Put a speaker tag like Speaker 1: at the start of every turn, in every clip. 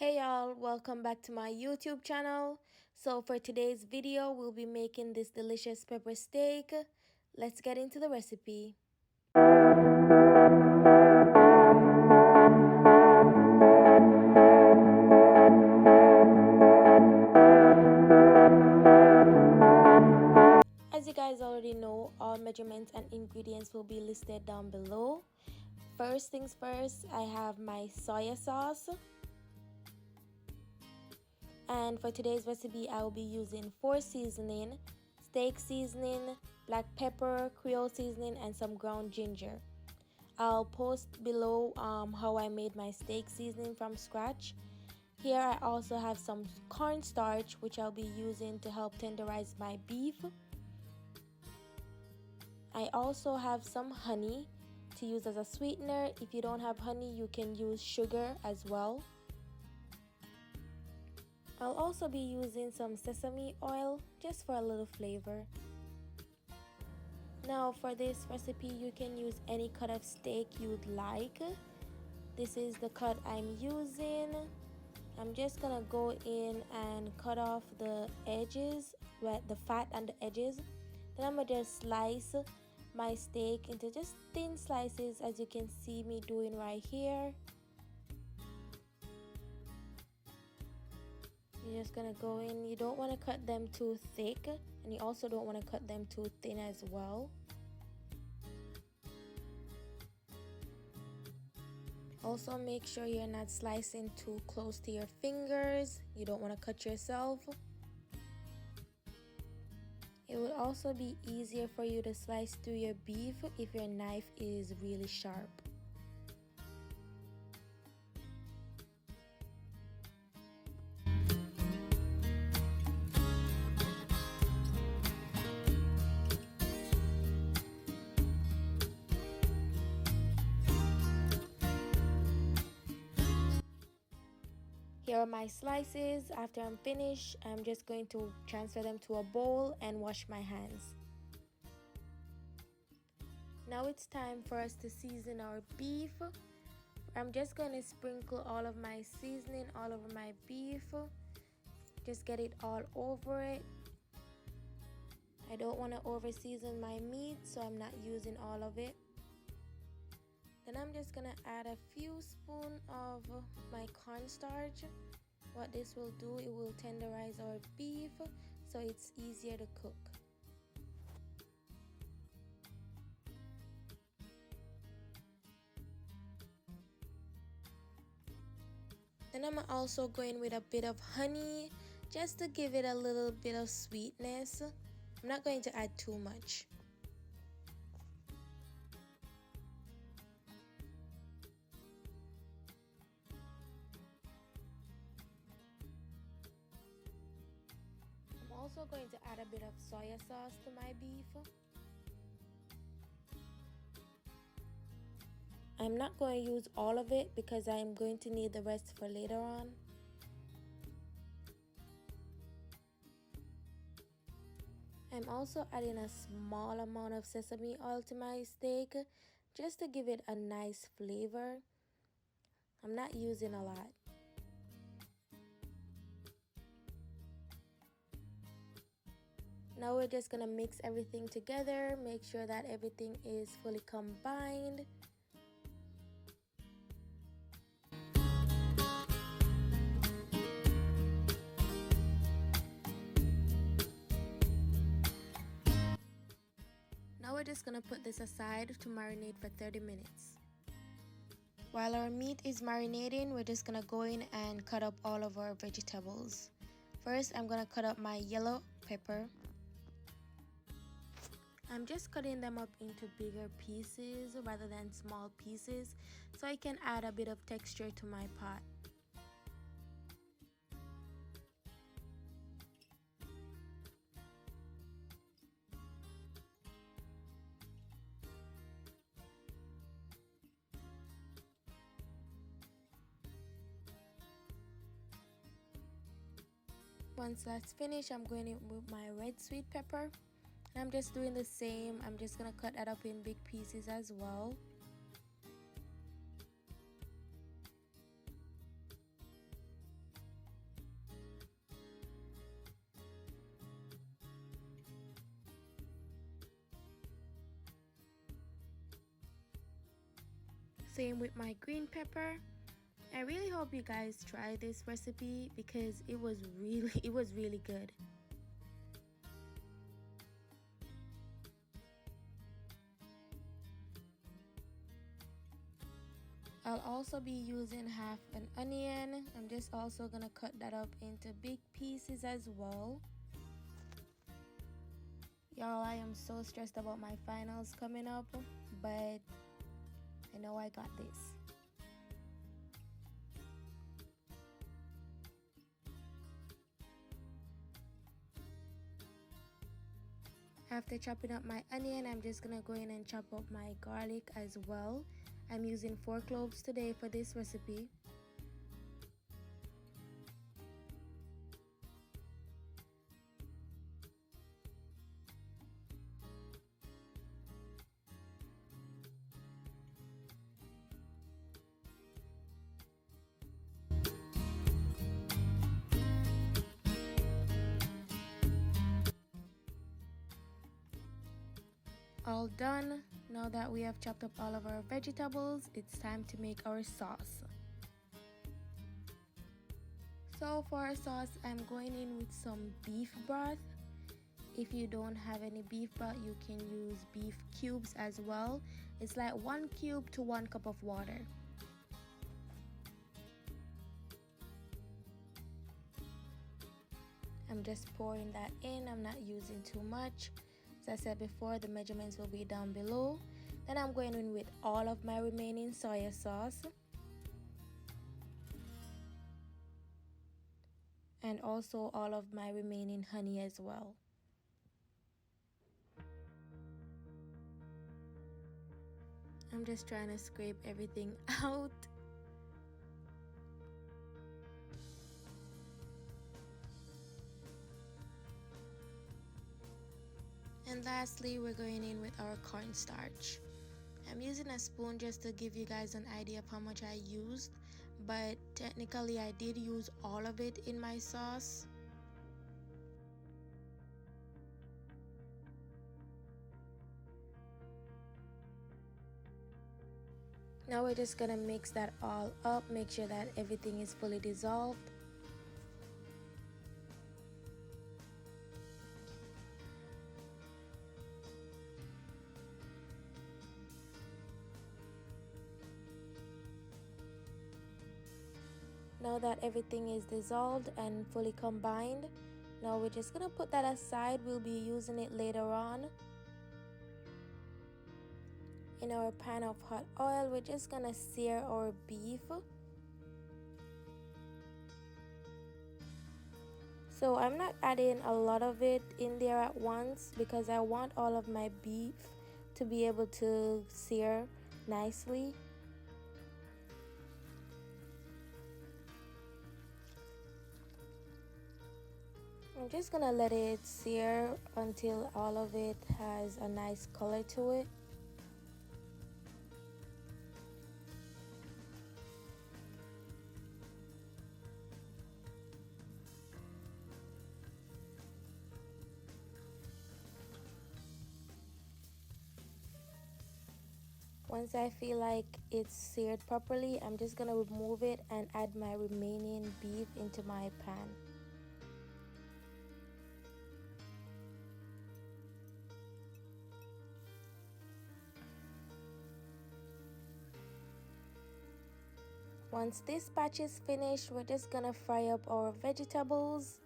Speaker 1: Hey y'all, welcome back to my YouTube channel. So for today's video, we'll be making this delicious pepper steak. Let's get into the recipe. As you guys already know, all measurements and ingredients will be listed down below. First things first, I have my soy sauce. And for today's recipe, I will be using 4 seasoning, steak seasoning, black pepper, creole seasoning, and some ground ginger. I'll post below how I made my steak seasoning from scratch. Here I also have some cornstarch, which I'll be using to help tenderize my beef. I also have some honey to use as a sweetener. If you don't have honey, you can use sugar as well. I'll also be using some sesame oil just for a little flavor. Now for this recipe, you can use any cut of steak you'd like. This is the cut I'm using. I'm just gonna go in and cut off the edges, the fat and the edges. Then I'm gonna just slice my steak into just thin slices, as you can see me doing right here. You're just gonna go in. You don't want to cut them too thick, and you also don't want to cut them too thin as well. Also make sure you're not slicing too close to your fingers. You don't want to cut yourself. It would also be easier for you to slice through your beef if your knife is really sharp. Here are my slices. After I'm finished, I'm just going to transfer them to a bowl and wash my hands. Now it's time for us to season our beef. I'm just going to sprinkle all of my seasoning all over my beef. Just get it all over it. I don't want to over season my meat, so I'm not using all of it. Then I'm just gonna add a few spoons of my cornstarch. What this will do, it will tenderize our beef so it's easier to cook. Then I'm also going with a bit of honey just to give it a little bit of sweetness. I'm not going to add too much. I'm also going to add a bit of soy sauce to my beef. I'm not going to use all of it because I'm going to need the rest for later on. I'm also adding a small amount of sesame oil to my steak just to give it a nice flavor. I'm not using a lot. Now we're just gonna mix everything together, make sure that everything is fully combined. Now we're just gonna put this aside to marinate for 30 minutes. While our meat is marinating, we're just gonna go in and cut up all of our vegetables. First, I'm gonna cut up my yellow pepper. I'm just cutting them up into bigger pieces rather than small pieces so I can add a bit of texture to my pot. Once that's finished, I'm going in with my red sweet pepper. And I'm just doing the same. I'm just going to cut that up in big pieces as well. Same with my green pepper. I really hope you guys try this recipe because it was really good. I'll also be using half an onion. I'm just also gonna cut that up into big pieces as well. Y'all, I am so stressed about my finals coming up, but I know I got this. After chopping up my onion, I'm just gonna go in and chop up my garlic as well. I'm using 4 cloves today for this recipe. All done. Now that we have chopped up all of our vegetables, it's time to make our sauce. So for our sauce, I'm going in with some beef broth. If you don't have any beef broth, you can use beef cubes as well. It's like 1 cube to 1 cup of water. I'm just pouring that in. I'm not using too much. As I said before, the measurements will be down below. Then I'm going in with all of my remaining soy sauce. And also all of my remaining honey as well. I'm just trying to scrape everything out. And lastly, we're going in with our cornstarch. I'm using a spoon just to give you guys an idea of how much I used, but technically I did use all of it in my sauce. Now we're just gonna mix that all up, make sure that everything is fully dissolved. Now that everything is dissolved and fully combined, now we're just gonna put that aside. We'll be using it later on. In our pan of hot oil, we're just gonna sear our beef. So I'm not adding a lot of it in there at once because I want all of my beef to be able to sear nicely. I'm just gonna let it sear until all of it has a nice color to it. Once I feel like it's seared properly, I'm just gonna remove it and add my remaining beef into my pan. Once this batch is finished, we're just gonna fry up our vegetables.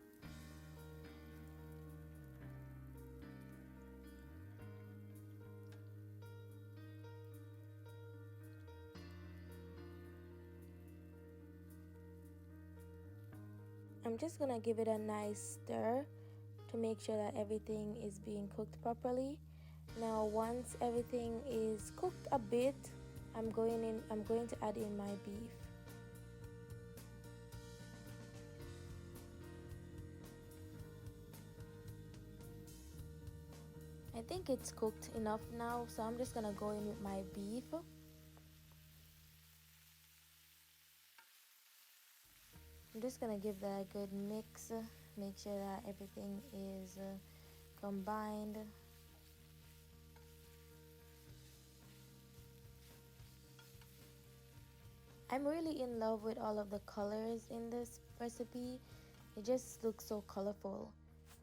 Speaker 1: I'm just gonna give it a nice stir to make sure that everything is being cooked properly. Now once everything is cooked a bit, I'm going to add in my beef. I think it's cooked enough now, so I'm just gonna go in with my beef. I'm just gonna give that a good mix, make sure that everything is combined. I'm really in love with all of the colors in this recipe. It just looks so colorful.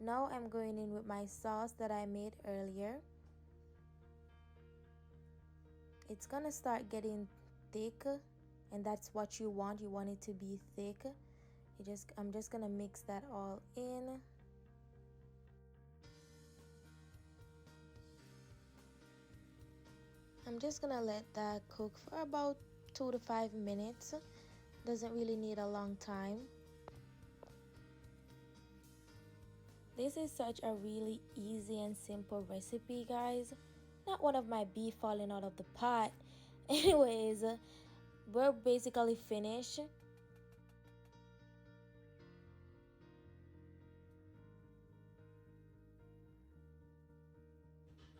Speaker 1: Now I'm going in with my sauce that I made earlier. It's gonna start getting thick, and that's what you want. You want it to be thick. I'm just gonna mix that all in. I'm just gonna let that cook for about 2 to 5 minutes. Doesn't really need a long time. This is such a really easy and simple recipe, guys. Not one of my beef falling out of the pot. Anyways, we're basically finished.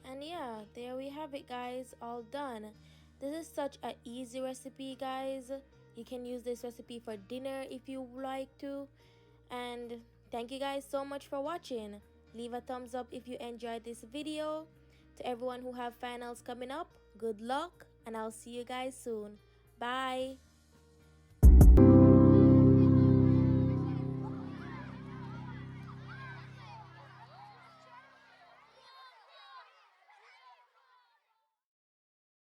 Speaker 1: And yeah, there we have it, guys, all done. This is such an easy recipe, guys. You can use this recipe for dinner if you like to. And thank you guys so much for watching. Leave a thumbs up if you enjoyed this video. To everyone who have finals coming up, good luck, and I'll see you guys soon. Bye.